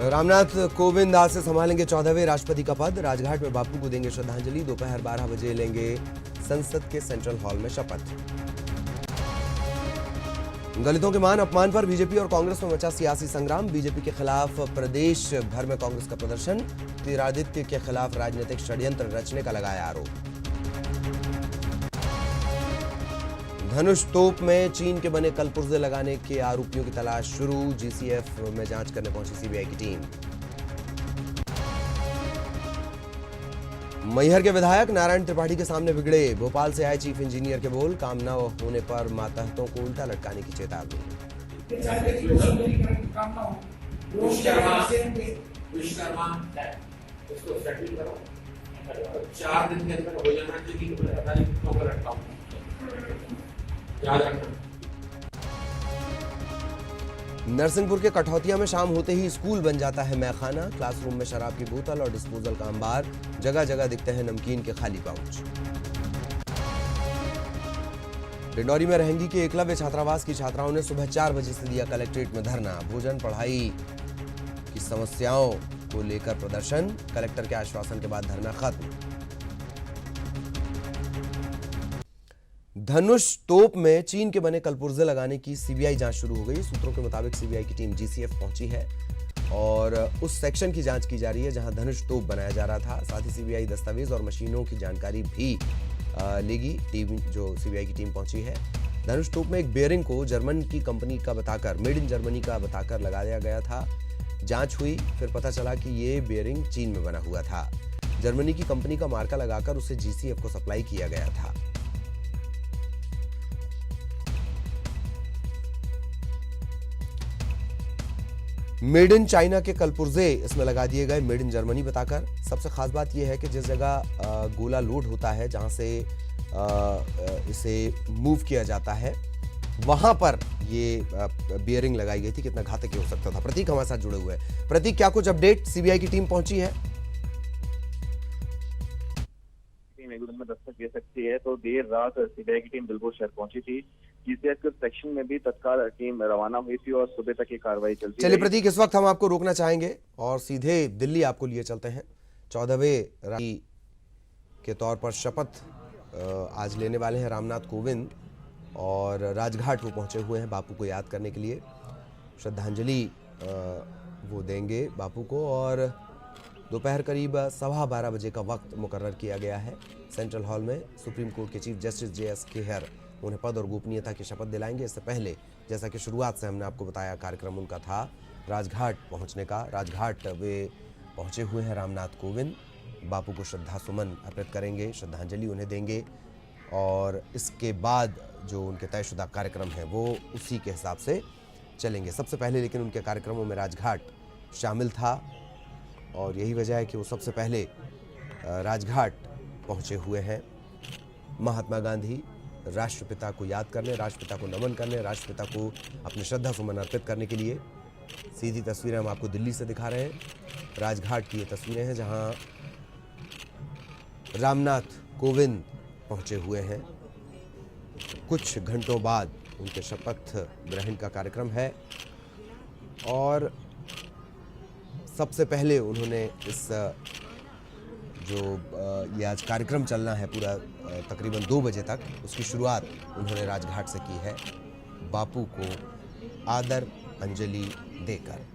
रामनाथ कोविंद आज से संभालेंगे 14वें राष्ट्रपति का पद। राजघाट में बापू को देंगे श्रद्धांजलि। दोपहर 12 बजे लेंगे संसद के सेंट्रल हॉल में शपथ। दलितों के मान अपमान पर बीजेपी और कांग्रेस में मचा सियासी संग्राम। बीजेपी के खिलाफ प्रदेश भर में कांग्रेस का प्रदर्शन। ज्योतिरादित्य के खिलाफ राजनीतिक षड्यंत्र रचने का लगाया आरोप। धनुष तोप में चीन के बने कलपुर्जे लगाने के आरोपियों की तलाश शुरू। जीसीएफ में जांच करने पहुंची सीबीआई की टीम। मैहर के विधायक नारायण त्रिपाठी के सामने बिगड़े। भोपाल से आए चीफ इंजीनियर के बोल। काम न होने पर मातहतों को उल्टा लटकाने की चेतावनी। नरसिंहपुर के कठौतिया में शाम होते ही स्कूल बन जाता है मैखाना। क्लासरूम में शराब की बोतल और डिस्पोजल का अंबार। जगह जगह दिखते हैं नमकीन के खाली पाउच। डिंडौरी में रहेंगी के एकलव्य छात्रावास की छात्राओं ने सुबह 4 बजे से दिया कलेक्ट्रेट में धरना। भोजन पढ़ाई की समस्याओं को लेकर प्रदर्शन। कलेक्टर के आश्वासन के बाद धरना खत्म। धनुष तोप में चीन के बने कलपुर्जे लगाने की सीबीआई जांच शुरू हो गई। सूत्रों के मुताबिक सीबीआई की टीम जीसीएफ पहुंची है और उस सेक्शन की जांच की जा रही है जहां धनुष तोप बनाया जा रहा था। साथ ही सीबीआई दस्तावेज और मशीनों की जानकारी भी लेगी। टीम जो सीबीआई की टीम पहुंची है। धनुष तोप में एक बेयरिंग को जर्मन की कंपनी का बताकर, मेड इन जर्मनी का बताकर लगाया गया था। जांच हुई, फिर पता चला कि ये बेयरिंग चीन में बना हुआ था। जर्मनी की कंपनी का मार्का लगाकर उसे जीसीएफ को सप्लाई किया गया था। मेड इन चाइना के कलपुर्जे इसमें लगा दिए गए, मेड इन जर्मनी बताकर। सबसे खास बात यह है कि जिस जगह गोला लोड होता है, जहां से इसे मूव किया जाता है, वहां पर ये बियरिंग लगाई गई थी। कितना घातक हो सकता था। प्रतीक हमारे साथ जुड़े हुए हैं। प्रतीक, क्या कुछ अपडेट? सीबीआई की टीम पहुंची है। में दस्तक दे सकती है तो देर रात सीबीआई की टीम बिल्कुल शहर पहुंची थी। जीसीएफ के सेक्शन में भी तत्काल टीम रवाना हुई थी और सुबह तक ये कार्रवाई चलती रही। चलिए प्रतीक, इस वक्त हम आपको रोकना चाहेंगे और सीधे दिल्ली आपको लिए चलते हैं। 14वें राष्ट्रपति के तौर पर शपथ आज लेने वाले हैं रामनाथ कोविंद और राजघाट वो पहुंचे हुए हैं बापू को याद करने के लिए। श्रद्धांजलि वो देंगे बापू को और दोपहर करीब 12:15 बजे का वक्त मुकर्रर किया गया है। सेंट्रल हॉल में सुप्रीम कोर्ट के चीफ जस्टिस जे.एस. खेहर उन्हें पद और गोपनीयता की शपथ दिलाएंगे। इससे पहले जैसा कि शुरुआत से हमने आपको बताया, कार्यक्रम उनका था राजघाट पहुंचने का। राजघाट वे पहुंचे हुए हैं रामनाथ कोविंद। बापू को श्रद्धा सुमन अर्पित करेंगे, श्रद्धांजलि उन्हें देंगे और इसके बाद जो उनके तयशुदा कार्यक्रम हैं वो उसी के हिसाब से चलेंगे। सबसे पहले लेकिन उनके कार्यक्रमों में राजघाट शामिल था और यही वजह है कि वो सबसे पहले राजघाट पहुंचे हुए हैं। महात्मा गांधी राष्ट्रपिता को याद करने, राष्ट्रपिता को नमन करने, राष्ट्रपिता को अपने श्रद्धा सुमन अर्पित करने के लिए। सीधी तस्वीरें हम आपको दिल्ली से दिखा रहे हैं। राजघाट की ये तस्वीरें हैं जहां रामनाथ कोविंद पहुंचे हुए हैं। कुछ घंटों बाद उनके शपथ ग्रहण का कार्यक्रम है और सबसे पहले उन्होंने इस जो ये आज कार्यक्रम चलना है पूरा तकरीबन 2 बजे तक, उसकी शुरुआत उन्होंने राजघाट से की है बापू को आदर अंजलि देकर।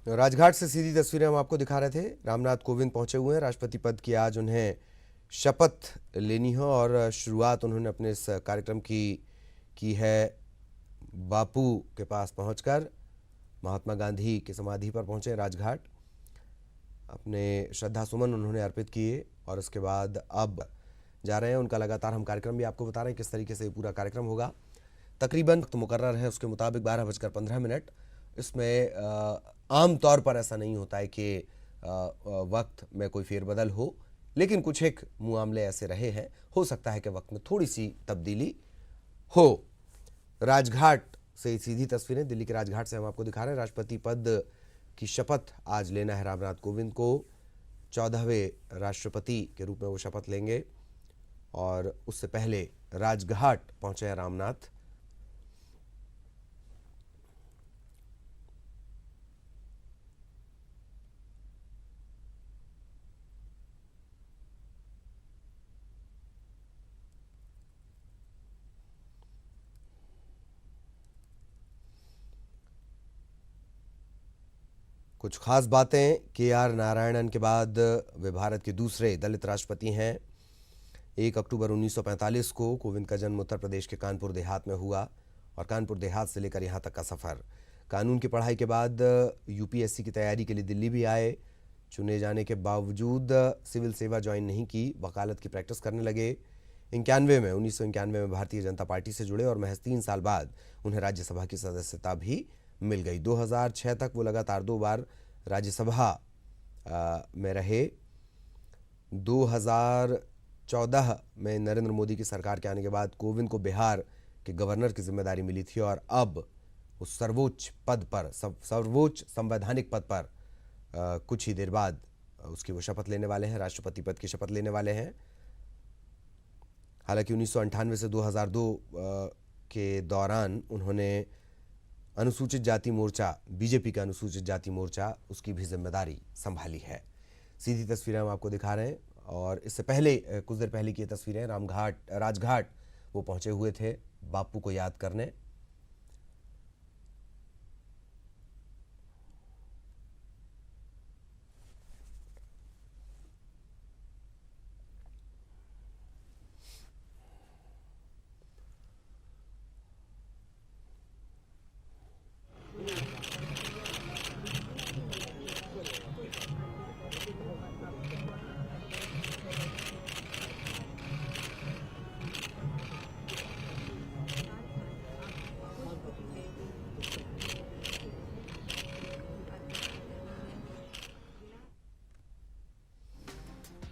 राजघाट से सीधी तस्वीरें हम आपको दिखा रहे थे। रामनाथ कोविंद पहुंचे हुए हैं। राष्ट्रपति पद की आज उन्हें शपथ लेनी है और शुरुआत उन्होंने अपने इस कार्यक्रम की की है बापू के पास पहुंचकर महात्मा गांधी की समाधि पर पहुंचे राजघाट। अपने श्रद्धा सुमन उन्होंने अर्पित किए और उसके बाद अब जा रहे हैं। उनका लगातार हम कार्यक्रम भी आपको बता रहे हैं किस तरीके से ये पूरा कार्यक्रम होगा। तकरीबन वक्त मुकर्रर है उसके मुताबिक 12:15। इसमें आम तौर पर ऐसा नहीं होता है कि वक्त में कोई फेरबदल हो, लेकिन कुछ एक मामले ऐसे रहे हैं, हो सकता है कि वक्त में थोड़ी सी तब्दीली हो। राजघाट से सीधी तस्वीरें दिल्ली के राजघाट से हम आपको दिखा रहे हैं। राष्ट्रपति पद की शपथ आज लेना है रामनाथ कोविंद को। 14वें राष्ट्रपति के रूप में वो शपथ लेंगे और उससे पहले राजघाट पहुंचे हैं रामनाथ। कुछ खास बातें, के.आर. नारायणन के बाद वे भारत के दूसरे दलित राष्ट्रपति हैं। 1 अक्टूबर 1945 को कोविंद का जन्म उत्तर प्रदेश के कानपुर देहात में हुआ और कानपुर देहात से लेकर यहाँ तक का सफ़र। कानून की पढ़ाई के बाद यूपीएससी की तैयारी के लिए दिल्ली भी आए। चुने जाने के बावजूद सिविल सेवा ज्वाइन नहीं की, वकालत की प्रैक्टिस करने लगे। 1991 में भारतीय जनता पार्टी से जुड़े और महज 3 साल बाद उन्हें राज्यसभा की सदस्यता भी मिल गई। 2006 तक वो लगातार 2 बार राज्यसभा में रहे। 2014 में नरेंद्र मोदी की सरकार के आने के बाद कोविंद को बिहार के गवर्नर की जिम्मेदारी मिली थी और अब उस सर्वोच्च पद पर, सर्वोच्च संवैधानिक पद पर कुछ ही देर बाद उसकी वो शपथ लेने वाले हैं, राष्ट्रपति पद की शपथ लेने वाले हैं। हालांकि 1998 से 2002 के दौरान उन्होंने अनुसूचित जाति मोर्चा, बीजेपी का अनुसूचित जाति मोर्चा, उसकी भी जिम्मेदारी संभाली है। सीधी तस्वीरें हम आपको दिखा रहे हैं और इससे पहले कुछ देर पहले की तस्वीरें राजघाट वो पहुंचे हुए थे बापू को याद करने।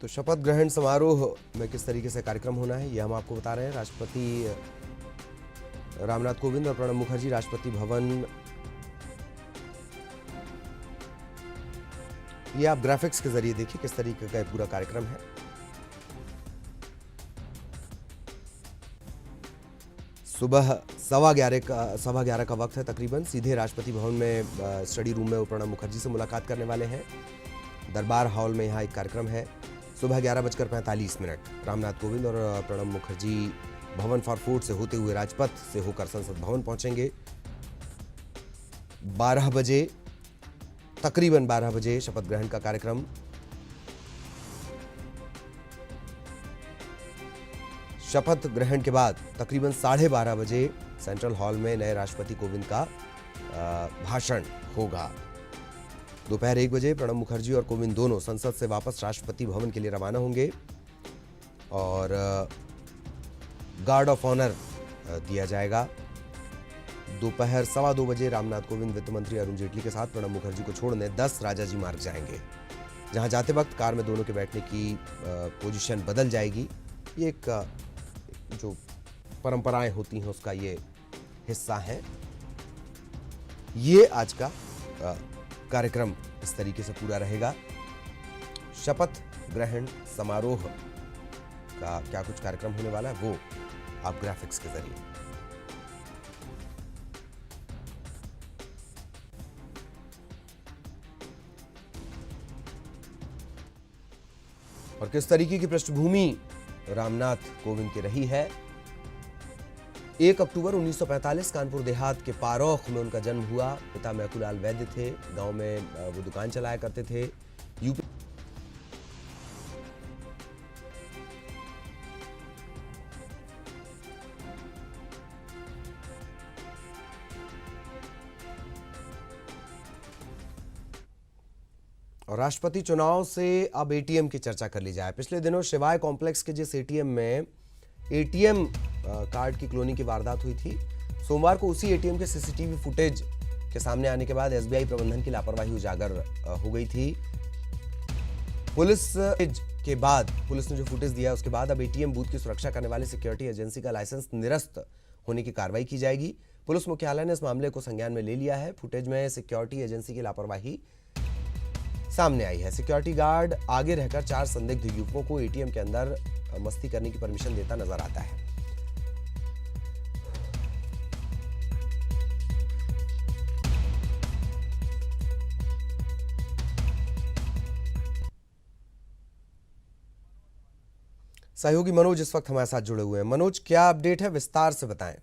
तो शपथ ग्रहण समारोह में किस तरीके से कार्यक्रम होना है ये हम आपको बता रहे हैं। राष्ट्रपति रामनाथ कोविंद और प्रणब मुखर्जी राष्ट्रपति भवन, ये आप ग्राफिक्स के जरिए देखिए किस तरीके का पूरा कार्यक्रम है। सुबह 11:15 का वक्त है तकरीबन। सीधे राष्ट्रपति भवन में स्टडी रूम में वो प्रणब मुखर्जी से मुलाकात करने वाले हैं। दरबार हॉल में यहाँ एक कार्यक्रम है। सुबह 11:45 रामनाथ कोविंद और प्रणब मुखर्जी भवन फॉर फोर्ट से होते हुए राजपथ से होकर संसद भवन पहुंचेंगे। 12 बजे, तकरीबन 12 बजे शपथ ग्रहण का कार्यक्रम। शपथ ग्रहण के बाद तकरीबन 12:30 बजे सेंट्रल हॉल में नए राष्ट्रपति कोविंद का भाषण होगा। दोपहर 1 बजे प्रणब मुखर्जी और कोविंद दोनों संसद से वापस राष्ट्रपति भवन के लिए रवाना होंगे और गार्ड ऑफ ऑनर दिया जाएगा। दोपहर 2:15 बजे रामनाथ कोविंद वित्त मंत्री अरुण जेटली के साथ प्रणब मुखर्जी को छोड़ने 10 राजाजी मार्ग जाएंगे, जहां जाते वक्त कार में दोनों के बैठने की पोजीशन बदल जाएगी। ये एक जो परंपराएं होती हैं उसका ये हिस्सा है। ये आज का कार्यक्रम इस तरीके से पूरा रहेगा। शपथ ग्रहण समारोह का क्या कुछ कार्यक्रम होने वाला है वो आप ग्राफिक्स के जरिए। और किस तरीके की पृष्ठभूमि रामनाथ कोविंद की रही है। 1 अक्टूबर 1945 कानपुर देहात के पारौख में उनका जन्म हुआ। पिता मैकुलाल वैद्य थे, गांव में वो दुकान चलाया करते थे। यूपी और राष्ट्रपति चुनाव से अब एटीएम की चर्चा कर ली जाए। पिछले दिनों शिवाय कॉम्प्लेक्स के जिस एटीएम में एटीएम कार्ड की क्लोनिंग की वारदात हुई थी, सोमवार को उसी एटीएम के सीसीटीवी फुटेज के सामने आने के बाद एसबीआई प्रबंधन की लापरवाही उजागर हो गई थी। पुलिस ने जो फुटेज दिया उसके बाद अब एटीएम बूथ की सुरक्षा करने वाली सिक्योरिटी एजेंसी का लाइसेंस निरस्त होने की कार्रवाई की जाएगी। पुलिस मुख्यालय ने इस मामले को संज्ञान में ले लिया है। फुटेज में सिक्योरिटी एजेंसी की लापरवाही सामने आई है। सिक्योरिटी गार्ड आगे रहकर 4 संदिग्ध युवकों को एटीएम के अंदर मस्ती करने की परमिशन देता नजर आता है। सहयोगी मनोज इस वक्त हमारे साथ जुड़े हुए हैं। मनोज, क्या अपडेट है, विस्तार से बताएं।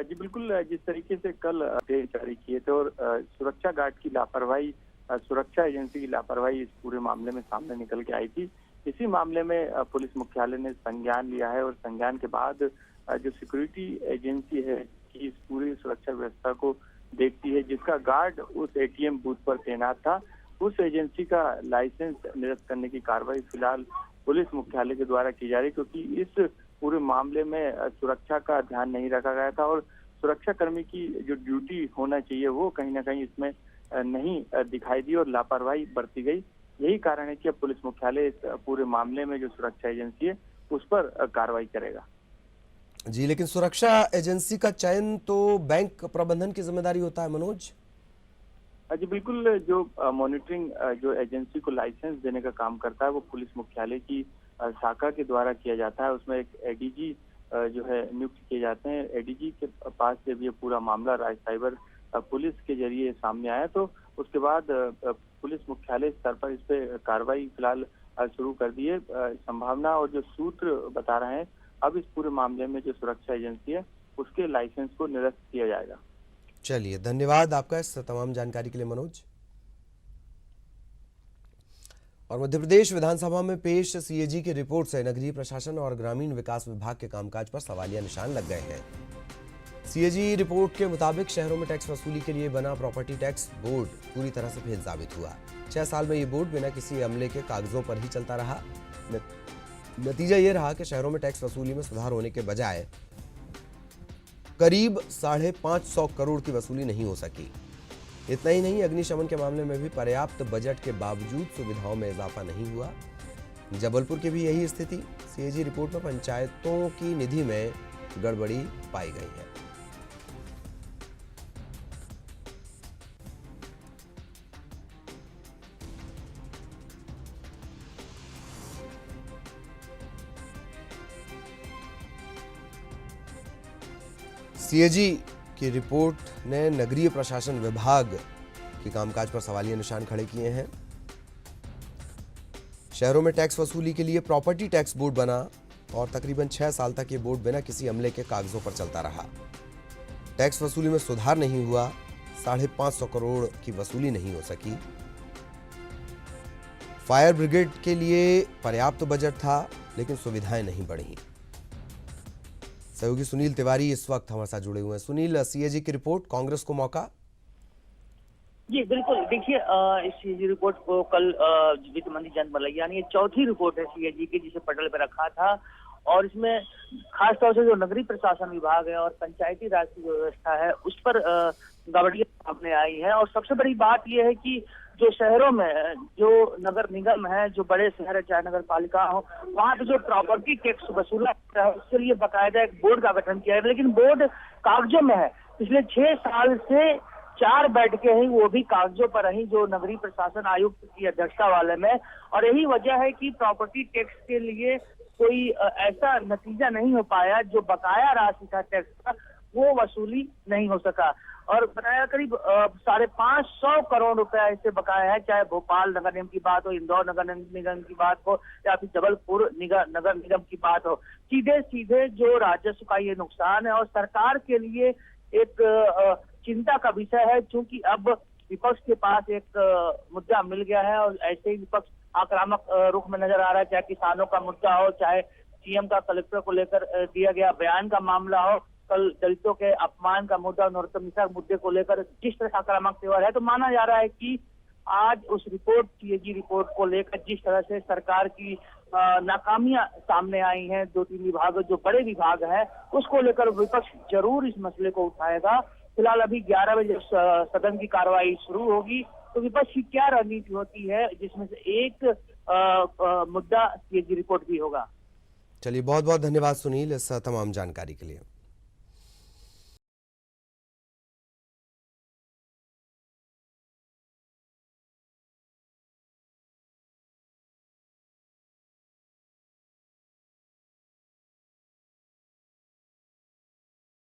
जी बिल्कुल, जिस तरीके से कल आदेश जारी किए थे और सुरक्षा गार्ड की लापरवाही, सुरक्षा एजेंसी की लापरवाही इस पूरे मामले में सामने निकल के आई थी। इसी मामले में पुलिस मुख्यालय ने संज्ञान लिया है और संज्ञान के बाद जो सिक्योरिटी एजेंसी है कि इस पूरी सुरक्षा व्यवस्था को देखती है, जिसका गार्ड उस एटीएम बूथ पर तैनात था, उस एजेंसी का लाइसेंस निरस्त करने की कार्रवाई फिलहाल पुलिस मुख्यालय के द्वारा की जा रही, क्योंकि इस पूरे मामले में सुरक्षा का ध्यान नहीं रखा गया था और सुरक्षा कर्मी की जो ड्यूटी होना चाहिए वो कहीं ना कहीं इसमें नहीं दिखाई दी और लापरवाही बरती गई। यही कारण है कि अब पुलिस मुख्यालय इस पूरे मामले में जो सुरक्षा एजेंसी है उस पर कार्रवाई करेगा। जी, लेकिन सुरक्षा एजेंसी का चयन तो बैंक प्रबंधन की जिम्मेदारी होता है मनोज। जी बिल्कुल, जो मॉनिटरिंग जो एजेंसी को लाइसेंस देने का काम करता है वो पुलिस मुख्यालय की शाखा के द्वारा किया जाता है। उसमें एक एडीजी जो है नियुक्त किए जाते हैं। एडीजी के पास जब ये पूरा मामला राज्य साइबर पुलिस के जरिए सामने आया तो उसके बाद पुलिस मुख्यालय स्तर पर इस पे कार्रवाई फिलहाल शुरू कर दी है। संभावना और जो सूत्र बता रहे हैं, अब इस पूरे मामले में जो सुरक्षा एजेंसी है उसके लाइसेंस को निरस्त किया जाएगा। चलिए, धन्यवाद आपका इस तमाम जानकारी के लिए मनोज। और मध्य प्रदेश विधानसभा में पेश सीएजी की रिपोर्ट से नगरीय प्रशासन और ग्रामीण विकास विभाग के कामकाज पर सवालिया निशान लग गए हैं। सीएजी रिपोर्ट के मुताबिक शहरों में टैक्स वसूली के लिए बना प्रॉपर्टी टैक्स बोर्ड पूरी तरह से फेल साबित हुआ। 6 साल में ये बोर्ड बिना किसी अमले के कागजों पर ही चलता रहा। नतीजा ये रहा कि शहरों में टैक्स वसूली में सुधार होने के बजाय करीब 550 करोड़ की वसूली नहीं हो सकी। इतना ही नहीं, अग्निशमन के मामले में भी पर्याप्त बजट के बावजूद सुविधाओं में इजाफा नहीं हुआ। जबलपुर की भी यही स्थिति। सीएजी रिपोर्ट में पंचायतों की निधि में गड़बड़ी पाई गई है। सीएजी की रिपोर्ट ने नगरीय प्रशासन विभाग के कामकाज पर सवालिया निशान खड़े किए हैं। शहरों में टैक्स वसूली के लिए प्रॉपर्टी टैक्स बोर्ड बना और तकरीबन 6 साल तक ये बोर्ड बिना किसी अमले के कागजों पर चलता रहा। टैक्स वसूली में सुधार नहीं हुआ। 550 करोड़ की वसूली नहीं हो सकी। फायर ब्रिगेड के लिए पर्याप्त बजट था, लेकिन सुविधाएं नहीं बढ़ी। सहयोगी सुनील तिवारी इस वक्त हमारे साथ जुड़े हुए हैं। सुनील, सीएजी की रिपोर्ट, कांग्रेस को मौका। जी बिल्कुल, देखिए इस सीएजी रिपोर्ट को कल वित्त मंत्री जयंत मलैया ने, ये चौथी रिपोर्ट है सीएजी की जिसे पटल पर रखा था और इसमें खासतौर से जो नगरीय प्रशासन विभाग है और पंचायती राज की व्यवस्था है उस पर गड़बड़ियां सामने आई है। और सबसे बड़ी बात यह है कि जो शहरों में जो नगर निगम है, जो बड़े शहर है चाहे नगर पालिका हो, वहाँ पे जो प्रॉपर्टी टैक्स वसूला जाता है उसके लिए बाकायदा एक बोर्ड का गठन किया है, लेकिन बोर्ड कागजों में है। पिछले 6 साल से 4 बैठकें हैं, वो भी कागजों पर रही, जो नगरीय प्रशासन आयुक्त की अध्यक्षता वाले में। और यही वजह है कि प्रॉपर्टी टैक्स के लिए कोई ऐसा नतीजा नहीं हो पाया, जो बकाया राशि था टैक्स का वो वसूली नहीं हो सका। और बताया करीब 550 करोड़ रुपया इससे बकाया है, चाहे भोपाल नगर निगम की बात हो, इंदौर नगर निगम की बात हो या फिर जबलपुर नगर निगम की बात हो। सीधे सीधे जो राजस्व का ये नुकसान है और सरकार के लिए एक चिंता का विषय है, क्योंकि अब विपक्ष के पास एक मुद्दा मिल गया है और ऐसे ही विपक्ष आक्रामक रुख में नजर आ रहा है, चाहे किसानों का मुद्दा हो, चाहे सीएम का कलेक्टर को लेकर दिया गया बयान का मामला हो, कल दलितों के अपमान का मुद्दा, नरोत्तम मिश्रा मुद्दे को लेकर जिस तरह आक्रामक तेवर है, तो माना जा रहा है कि आज उस रिपोर्ट, सीएजी रिपोर्ट को लेकर जिस तरह से सरकार की नाकामियां सामने आई हैं, 2-3 विभाग जो बड़े विभाग हैं, उसको लेकर विपक्ष जरूर इस मसले को उठाएगा। फिलहाल अभी 11 बजे सदन की कार्रवाई शुरू होगी, तो विपक्ष की क्या रणनीति होती है, जिसमें से एक मुद्दा सीएजी रिपोर्ट भी होगा। चलिए, बहुत बहुत धन्यवाद सुनील इस तमाम जानकारी के लिए।